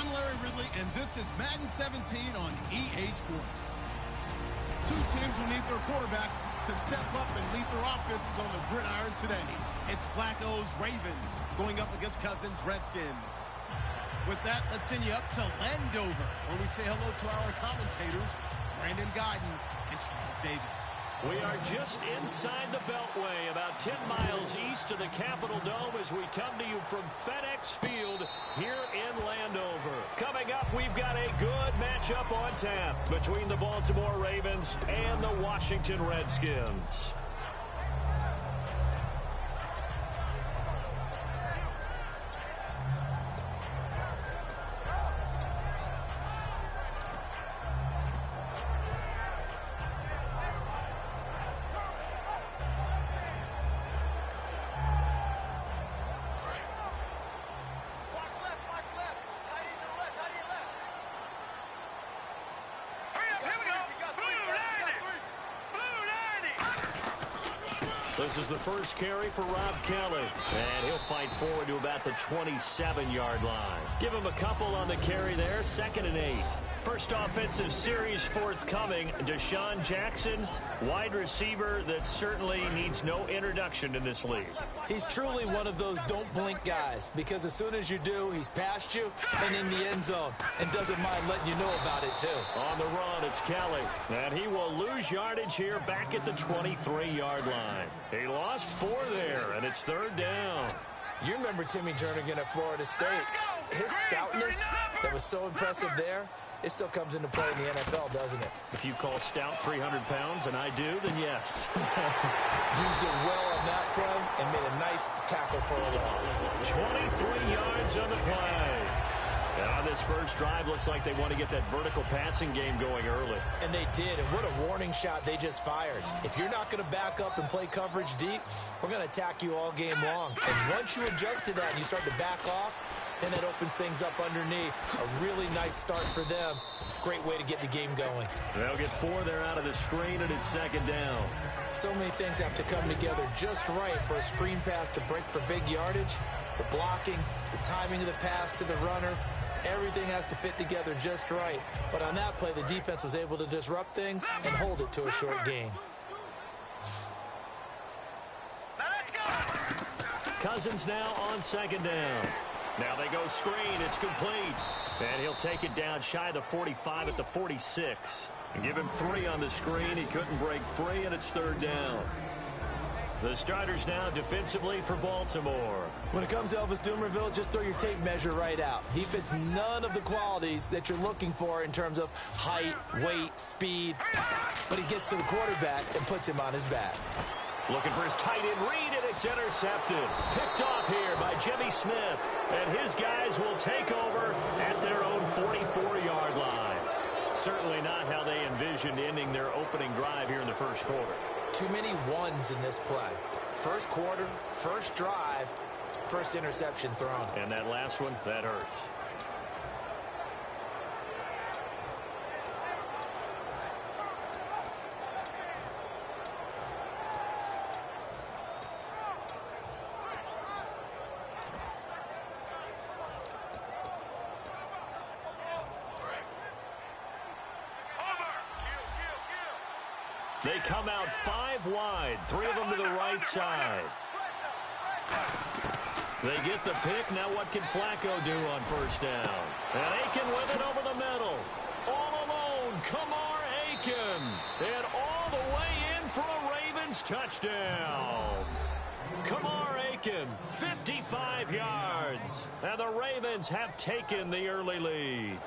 I'm Larry Ridley, and this is Madden 17 on EA Sports. Two teams will need their quarterbacks to step up and lead their offenses on the gridiron today. It's Flacco's Ravens going up against Cousins' Redskins. With that, let's send you up to Landover, where we say hello to our commentators, Brandon Guyton and Charles Davis. We are just inside the Beltway, about 10 miles east of the Capitol Dome as we come to you from FedEx Field here in Landover. Coming up, we've got a good matchup on tap between the Baltimore Ravens and the Washington Redskins. This is the first carry for Rob Kelly, and he'll fight forward to about the 27-yard line. Give him a couple on the carry there, 2nd and 8. First offensive series forthcoming. Deshaun Jackson, wide receiver that certainly needs no introduction in this league. He's truly one of those don't blink guys, because as soon as you do, he's past you and in the end zone, and doesn't mind letting you know about it too. On the run, it's Kelly, and he will lose yardage here back at the 23-yard line. He lost 4 there, and it's 3rd down. You remember Timmy Jernigan at Florida State. His stoutness that was so impressive there, it still comes into play in the NFL, doesn't it? If you call stout 300 pounds, and I do, then yes. Used it well on that play and made a nice tackle for a loss. 23 yards on the play. And on this first drive, looks like they want to get that vertical passing game going early. And they did, and what a warning shot they just fired. If you're not going to back up and play coverage deep, we're going to attack you all game long. And once you adjust to that and you start to back off, then that opens things up underneath. A really nice start for them. Great way to get the game going. They'll get 4 there out of the screen, and it's 2nd down. So many things have to come together just right for a screen pass to break for big yardage. The blocking, the timing of the pass to the runner, everything has to fit together just right. But on that play, the defense was able to disrupt things and hold it to a short gain. Cousins now on 2nd down. Now they go screen. It's complete. And he'll take it down shy of the 45 at the 46. And give him 3 on the screen. He couldn't break free, and it's 3rd down. The starters now defensively for Baltimore. When it comes to Elvis Dumerville, just throw your tape measure right out. He fits none of the qualities that you're looking for in terms of height, weight, speed. But he gets to the quarterback and puts him on his back. Looking for his tight end read, and it's intercepted. Picked off here by Jimmy Smith. And his guys will take over at their own 44-yard line. Certainly not how they envisioned ending their opening drive here in the first quarter. Too many ones in this play. First quarter, first drive, first interception thrown. And that last one, that hurts. They come out 5 wide, 3 of them to the right side. They get the pick. Now what can Flacco do on first down? And Aiken with it over the middle. All alone, Kamar Aiken. And all the way in for a Ravens touchdown. Kamar Aiken, 55 yards. And the Ravens have taken the early lead.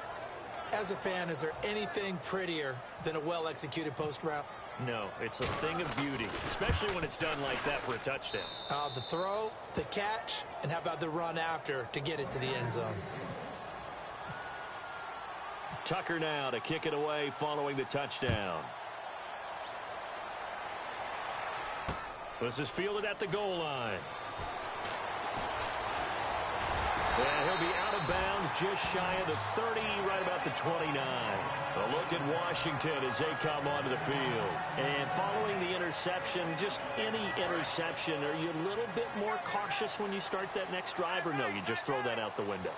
As a fan, is there anything prettier than a well-executed post route? No, it's a thing of beauty, especially when it's done like that for a touchdown. The throw, the catch, and how about the run after to get it to the end zone? Tucker now to kick it away following the touchdown. This is fielded at the goal line. And he'll be out of bounds just shy of the 30, right about the 29. A look at Washington as they come onto the field. And following the interception, just any interception, are you a little bit more cautious when you start that next drive, or no, you just throw that out the window?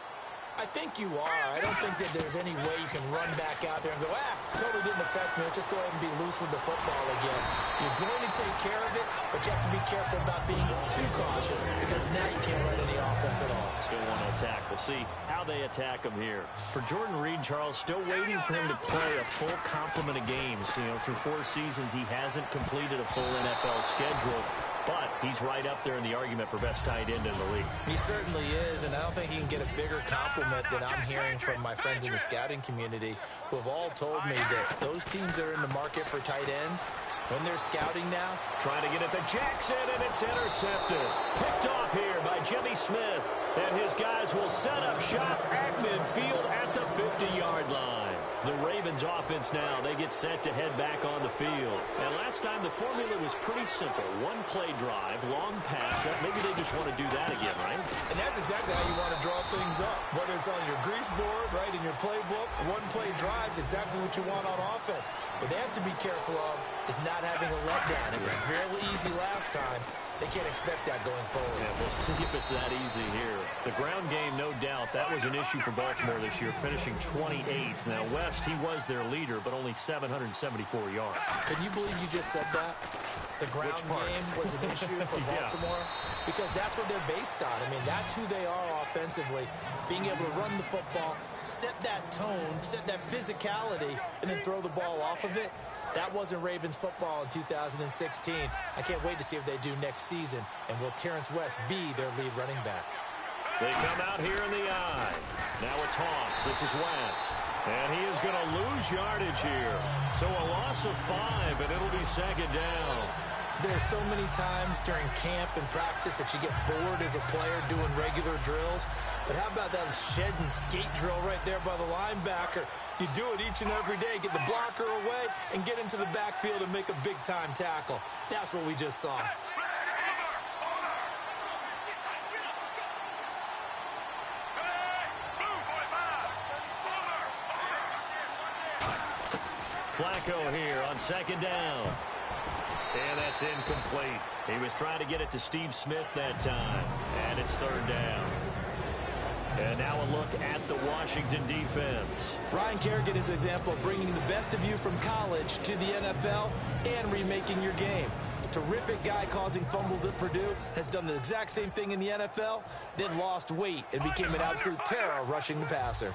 I think you are. I don't think that there's any way you can run back out there and go, totally didn't affect me. Let's just go ahead and be loose with the football again. You're going to take care of it, but you have to be careful about being too cautious because now you can't run any offense at all. Still want to attack. We'll see how they attack him here. For Jordan Reed, Charles, still waiting for him to play a full complement of games. Through 4 seasons, he hasn't completed a full NFL schedule. But he's right up there in the argument for best tight end in the league. He certainly is, and I don't think he can get a bigger compliment than I'm hearing from my friends in the scouting community who have all told me that those teams that are in the market for tight ends, when they're scouting now, trying to get it to Jackson, and it's intercepted. Picked off here by Jimmy Smith, and his guys will set up shop at midfield at the 50-yard line. The Ravens offense now, they get set to head back on the field. And last time the formula was pretty simple. One play drive, long pass. Maybe they just want to do that again, right? And that's exactly how you want to draw things up. Whether it's on your grease board, right, in your playbook, one play drive is exactly what you want on offense. What they have to be careful of is not having a letdown. It was fairly easy last time. They can't expect that going forward. Yeah, we'll see if it's that easy here. The ground game, no doubt, that was an issue for Baltimore this year, finishing 28th. Now, West, he was their leader, but only 774 yards. Can you believe you just said that? The ground game was an issue for Baltimore? Yeah. Because that's what they're based on. I mean, that's who they are offensively. Being able to run the football, set that tone, set that physicality, and then throw the ball off of it. That wasn't Ravens football in 2016. I can't wait to see what they do next season. And will Terrence West be their lead running back? They come out here in the eye. Now a toss. This is West. And he is going to lose yardage here. So a loss of 5, and it'll be second down. There's so many times during camp and practice that you get bored as a player doing regular drills. But how about that shed and skate drill right there by the linebacker? You do it each and every day. Get the blocker away and get into the backfield and make a big-time tackle. That's what we just saw. Flacco here on second down. And that's incomplete. He was trying to get it to Steve Smith that time. And it's third down. And now a look at the Washington defense. Brian Kerrigan is an example of bringing the best of you from college to the NFL and remaking your game. A terrific guy causing fumbles at Purdue, has done the exact same thing in the NFL, then lost weight and became an absolute terror rushing the passer.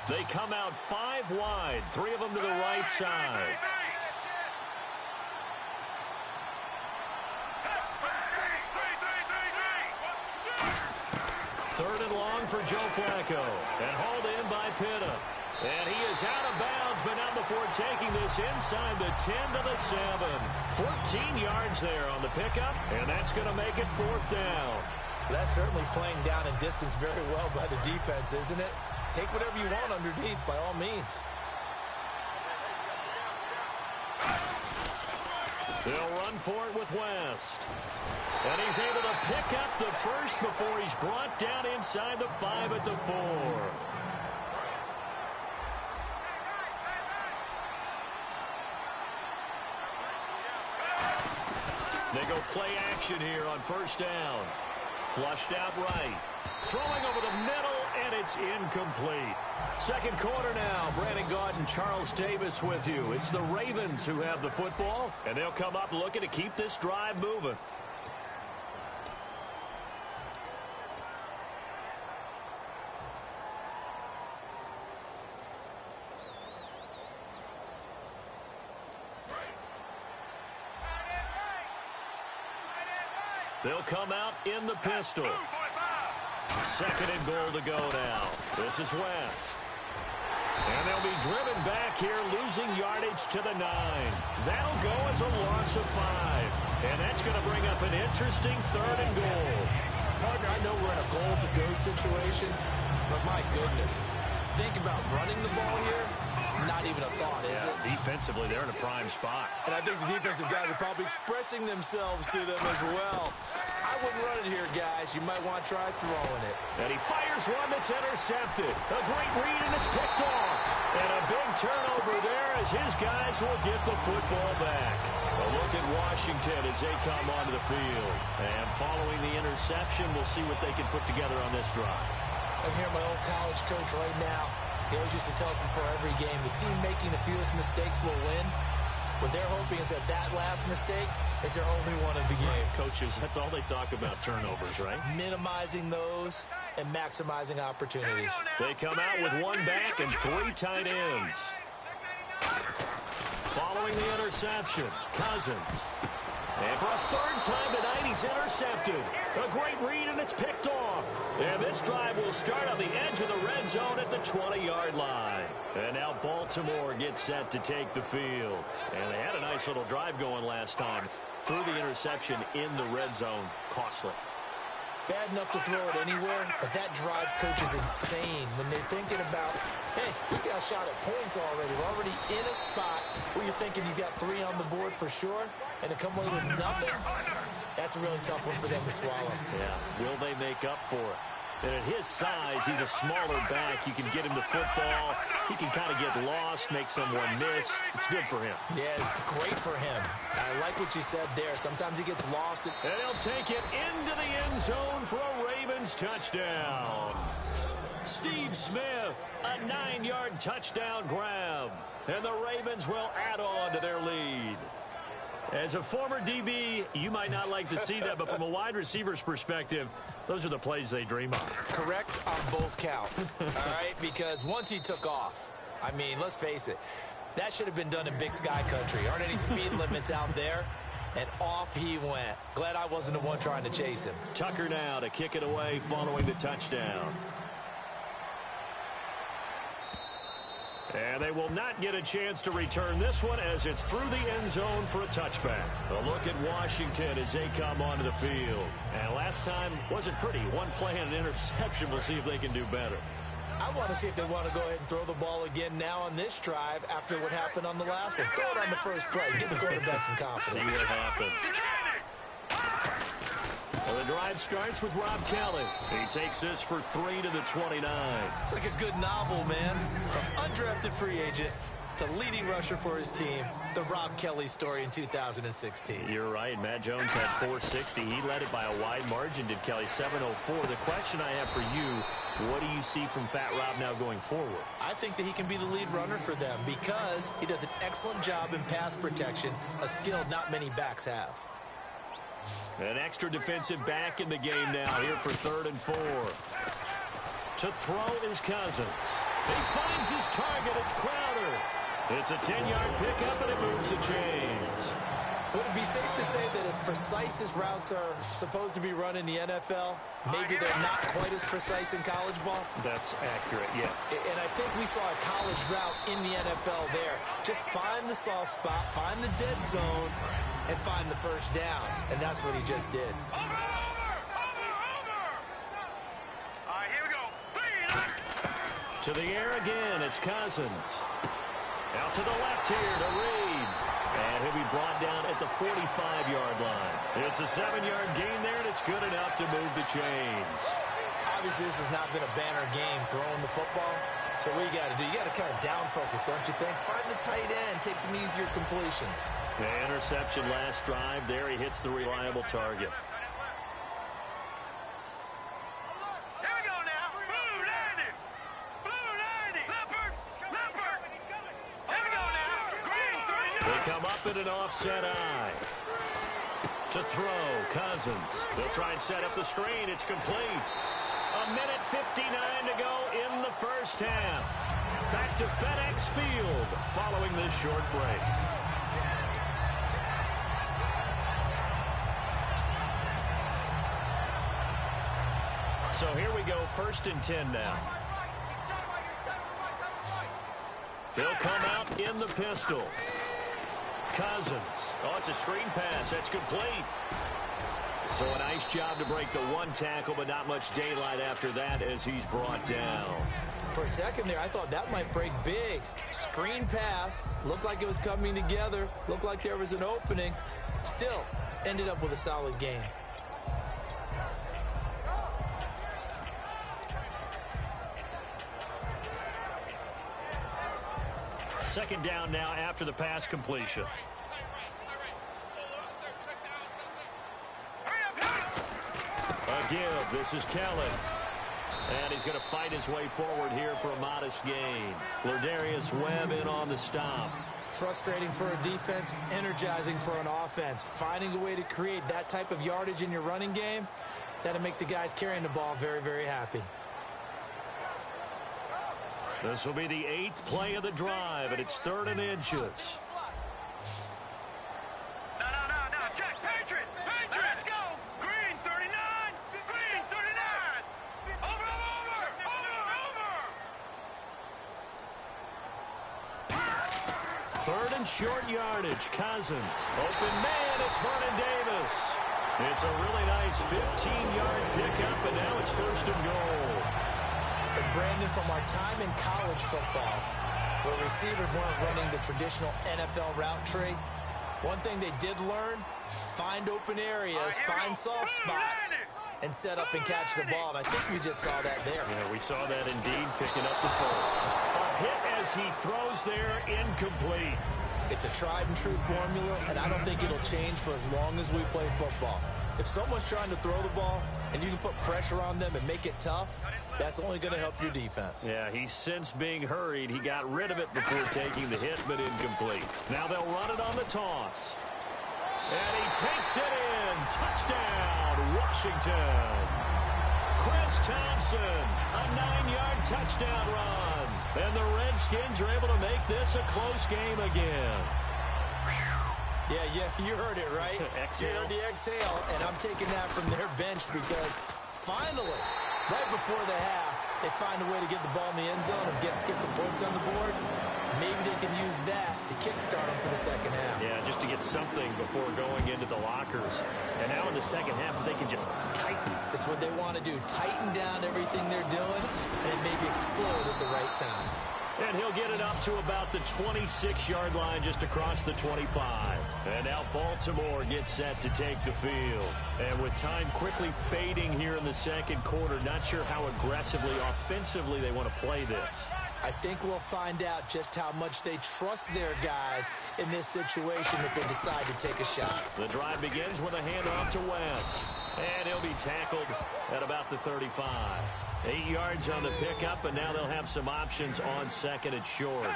They come out 5 wide, 3 of them to the right side. Third and long for Joe Flacco. And hauled in by Pitta. And he is out of bounds, but not before taking this inside the 10 to the 7. 14 yards there on the pickup, and that's going to make it 4th down. That's certainly playing down in distance very well by the defense, isn't it? Take whatever you want underneath, by all means. They'll run for it with West. And he's able to pick up the first before he's brought down inside the 5 at the 4. They go play action here on first down. Flushed out right. Throwing over the middle, and it's incomplete. Second quarter now. Brandon Gaudin, Charles Davis with you. It's the Ravens who have the football, and they'll come up looking to keep this drive moving. They'll come out in the pistol. Second and goal to go now. This is West. And they'll be driven back here, losing yardage to the 9. That'll go as a loss of 5. And that's going to bring up an interesting third and goal. Partner, I know we're in a goal-to-go situation, but my goodness, think about running the ball here. Not even a thought, is it? Defensively, they're in a prime spot. And I think the defensive guys are probably expressing themselves to them as well. I wouldn't run it here, guys. You might want to try throwing it. And he fires one that's intercepted. A great read, and it's picked off. And a big turnover there as his guys will get the football back. A look at Washington as they come onto the field. And following the interception, we'll see what they can put together on this drive. I hear my old college coach right now. He always used to tell us before every game, the team making the fewest mistakes will win. What they're hoping is that last mistake is their only one of the game. Right, coaches, that's all they talk about, turnovers, right? Minimizing those and maximizing opportunities. They come out with one back and 3 tight ends. Following the interception, Cousins. And for a third time tonight, he's intercepted. A great read, and it's picked off. And this drive will start on the edge of the red zone at the 20-yard line. And now Baltimore gets set to take the field. And they had a nice little drive going last time. Threw the interception in the red zone. Costly. Bad enough to throw it anywhere, but that drives coaches insane when they're thinking about, hey, we got a shot at points already. We're already in a spot where you're thinking you got 3 on the board for sure, and to come away with nothing, that's a really tough one for them to swallow. Yeah, will they make up for it? And at his size, he's a smaller back. You can get him the football. He can kind of get lost, make someone miss. It's good for him. Yeah, it's great for him. I like what you said there. Sometimes he gets lost. And he'll take it into the end zone for a Ravens touchdown. Steve Smith, a 9-yard touchdown grab. And the Ravens will add on to their lead. As a former DB, you might not like to see that, but from a wide receiver's perspective, those are the plays they dream of. Correct on both counts, all right? Because once he took off, I mean, let's face it, that should have been done in Big Sky country. Aren't any speed limits out there? And off he went. Glad I wasn't the one trying to chase him. Tucker now to kick it away following the touchdown. And they will not get a chance to return this one as it's through the end zone for a touchback. A look at Washington as they come onto the field. And last time wasn't pretty. One play and an interception. We'll see if they can do better. I want to see if they want to go ahead and throw the ball again now on this drive after what happened on the last one. Throw it on the first play. Give the quarterback some confidence. See what happens. Well, the drive starts with Rob Kelly. He takes this for 3 to the 29. It's like a good novel, man. From undrafted free agent to leading rusher for his team, the Rob Kelly story in 2016. You're right. Matt Jones had 460. He led it by a wide margin, did Kelly, 704. The question I have for you, what do you see from Fat Rob now going forward? I think that he can be the lead runner for them because he does an excellent job in pass protection, a skill not many backs have. An extra defensive back in the game now here for 3rd and 4. To throw is Cousins. He finds his target. It's Crowder. It's a 10-yard pickup, and it moves the chains. Would it be safe to say that as precise as routes are supposed to be run in the NFL, maybe they're not quite as precise in college ball? That's accurate, yeah. And I think we saw a college route in the NFL there. Just find the soft spot, find the dead zone, and find the first down. And that's what he just did. Over! All right, here we go. To the air again, it's Cousins. Out to the left here to Reed. And he'll be brought down at the 45-yard line. It's a 7-yard gain there, and it's good enough to move the chains. Obviously, this has not been a banner game throwing the football. So what you got to do, you got to kind of down focus, don't you think? Find the tight end, take some easier completions. The interception last drive. There he hits the reliable target. Here we go now. Blue 90. Blue 90. Leopard. Leopard. Here we go now. Green 3. They come up in an offset eye. To throw, Cousins. They'll try and set up the screen. It's complete. A minute 59 to go in the first half. Back to FedEx Field following this short break. So here we go, 1st and 10 now. They'll come out in the pistol. Cousins. Oh, it's a screen pass. That's complete. So a nice job to break the one tackle, but not much daylight after that as he's brought down. For a second there, I thought that might break big. Screen pass. Looked like it was coming together. Looked like there was an opening. Still, ended up with a solid game. Second down now after the pass completion. A give. This is Kelly. And he's going to fight his way forward here for a modest gain. Lardarius Webb in on the stop. Frustrating for a defense, energizing for an offense. Finding a way to create that type of yardage in your running game, that'll make the guys carrying the ball very, very happy. This will be the 8th play of the drive, and it's 3rd and inches. No, check, Patriots, let's go. Green 39, Green 39. Over. 3rd and short yardage. Cousins. Open man. It's Vernon Davis. It's a really nice 15-yard pickup, and now it's 1st and goal. And Brandon, from our time in college football, where receivers weren't running the traditional NFL route tree, one thing they did learn, find open areas, find soft spots, and set up and catch the ball. And I think we just saw that there. Yeah, we saw that indeed, picking up the first. A hit as he throws there, incomplete. It's a tried and true formula, and I don't think it'll change for as long as we play football. If someone's trying to throw the ball and you can put pressure on them and make it tough, that's only going to help your defense. Yeah, he's since being hurried. He got rid of it before taking the hit, but incomplete. Now they'll run it on the toss. And he takes it in. Touchdown, Washington. Chris Thompson, a 9-yard touchdown run. And the Redskins are able to make this a close game again. Yeah, you heard it, right? Exhale. You heard the exhale, and I'm taking that from their bench because finally, right before the half, they find a way to get the ball in the end zone and get some points on the board. Maybe they can use that to kickstart them for the second half. Yeah, just to get something before going into the lockers. And now in the second half, they can just tighten. That's what they want to do, tighten down everything they're doing, and then maybe explode at the right time. And he'll get it up to about the 26-yard line just across the 25. And now Baltimore gets set to take the field. And with time quickly fading here in the second quarter, not sure how aggressively, offensively they want to play this. I think we'll find out just how much they trust their guys in this situation if they decide to take a shot. The drive begins with a handoff to West. And he'll be tackled at about the 35. 8 yards on the pickup, and now they'll have some options on 2nd and short.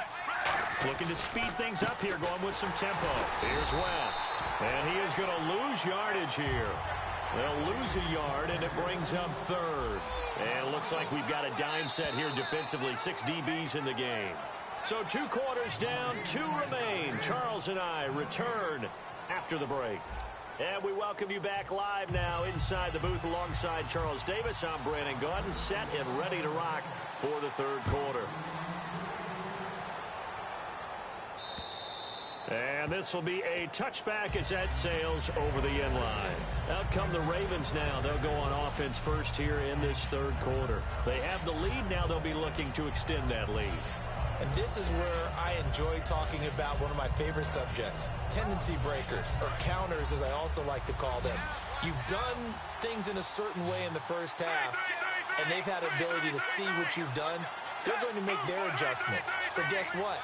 Looking to speed things up here, going with some tempo. Here's West. And he is going to lose yardage here. They'll lose a yard, and it brings up 3rd. And it looks like we've got a dime set here defensively. 6 DBs in the game. So 2 quarters down, 2 remain. Charles and I return after the break. And we welcome you back live now inside the booth alongside Charles Davis. I'm Brandon Gaudin, set and ready to rock for the 3rd quarter. And this will be a touchback as that sails over the end line. Out come the Ravens now. They'll go on offense first here in this 3rd quarter. They have the lead. Now they'll be looking to extend that lead. And this is where I enjoy talking about one of my favorite subjects, tendency breakers, or counters as I also like to call them. You've done things in a certain way in the first half, and they've had the ability to see what you've done. They're going to make their adjustments. So guess what?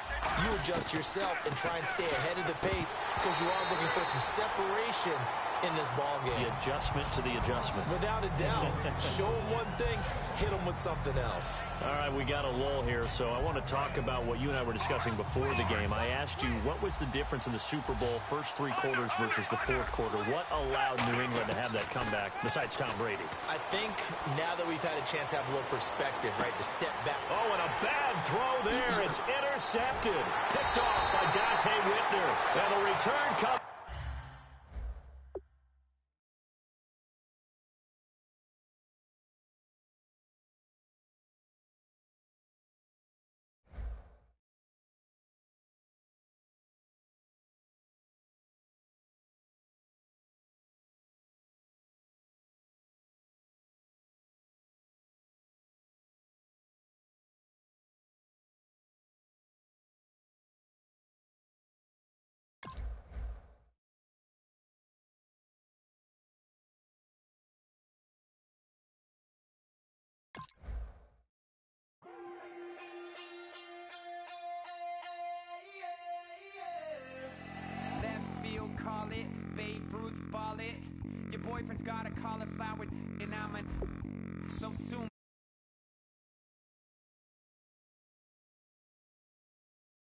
You adjust yourself and try and stay ahead of the pace because you are looking for some separation in this ball game. The adjustment to the adjustment. Without a doubt. Show them one thing, hit them with something else. All right, we got a lull here, so I want to talk about what you and I were discussing before the game. I asked you, what was the difference in the Super Bowl first 3 quarters versus the 4th quarter? What allowed New England to have that comeback besides Tom Brady? I think now that we've had a chance to have a little perspective, right, to step back. Oh, and a bad throw there. It's intercepted. Picked off by Dante Whitner. And the return comes. Call it, Babe Ruth ball it. Your boyfriend's got a cauliflower and I'm so soon.